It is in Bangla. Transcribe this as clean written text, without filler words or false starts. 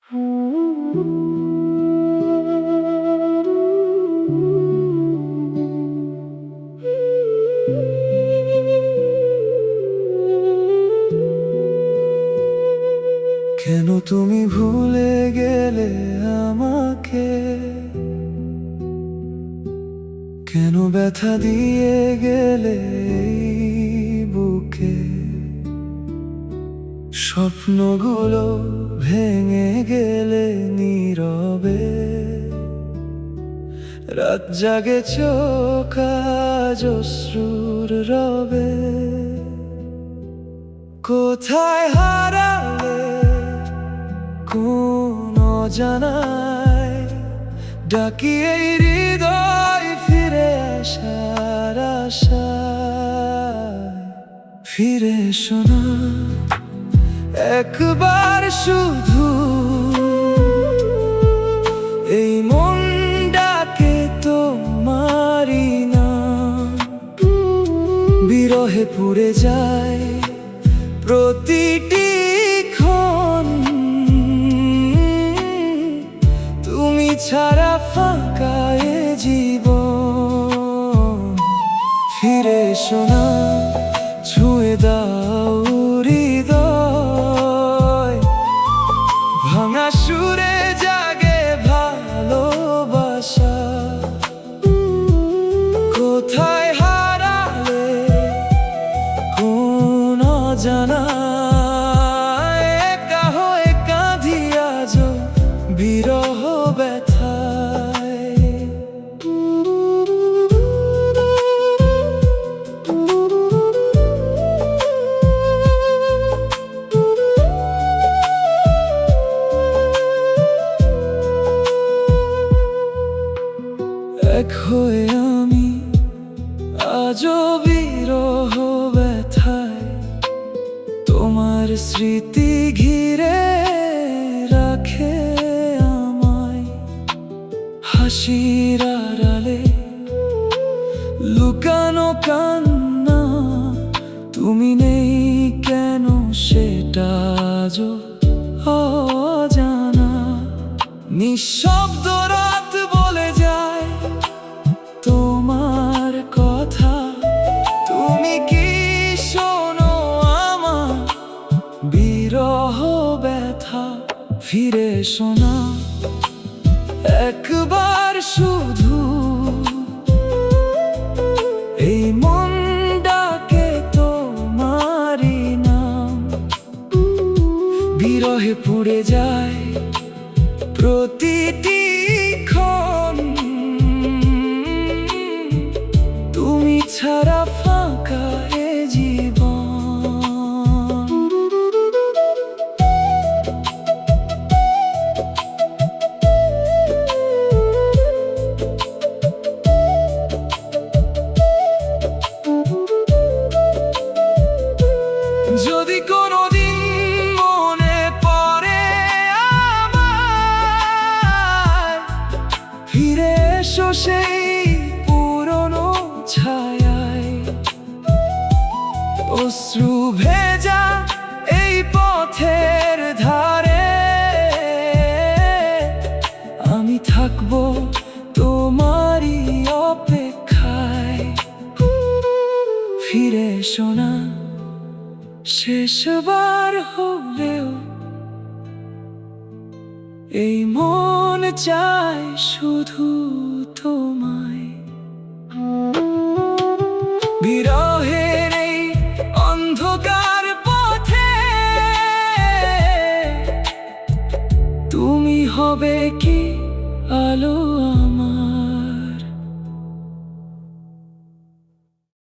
কেন তুমি ভুলে গেলে আমাকে, কেন ব্যথা দিয়ে গেলে এই বুকে, স্বপ্নগুলো ভেঙে গেলে নীরবে, রাত জাগে চোখ আজ অশ্রুর রবে। কোথায় হারালে কোন অজানায়, ডাকি এই হৃদয় ফিরে আসার আশায়। ফিরে এসো না একবার শুধু, এই মন ডাকে তোমারই নাম। বিরহে পুড়ে যায় প্রতিটি ক্ষণ, তুমি ছাড়া ফাঁকা এ জীবন। ফিরে এসো না, ছুঁয়ে দাও হৃদয়, ভাঙা সুরে জাগে ভালোবাসা। কোথায় হারালে কোন অজানায়, একা হয়ে কাঁদি আজও বিরহ ব্যথায়। এক হয়ে আমি আজও বিরহ ব্যথায়, তোমার স্মৃতি ঘিরে রাখে আমায়। হাসির আড়ালে লুকানো কান্না, তুমি নেই কেন সেটা আজও অজানা। নিঃশব্দ রাত বলে যায় তোমার কথা, তুমি কি শোনো আমার বিরহ ব্যথা। ফিরে এসো না একবার শুধু, এই মন ডাকে তোমারই নাম। বিরহে পুড়ে যায় প্রতিটি ক্ষণ, তুমি ছাড়া ফাঁকা এ জীবন। যদি কোনোদিন মনে পড়ে আমায়, ফিরে এসো সেই পুরনো ছায়ায়। অশ্রু ভেজা এই পথের ধারে, আমি থাকবো তোমারই অপেক্ষায়। ফিরে এসো না শেষবার হলেও, এই মন চায় শুধু তোমায়। বিরহের এই অন্ধকার পথে, তুমি হবে কি আলো।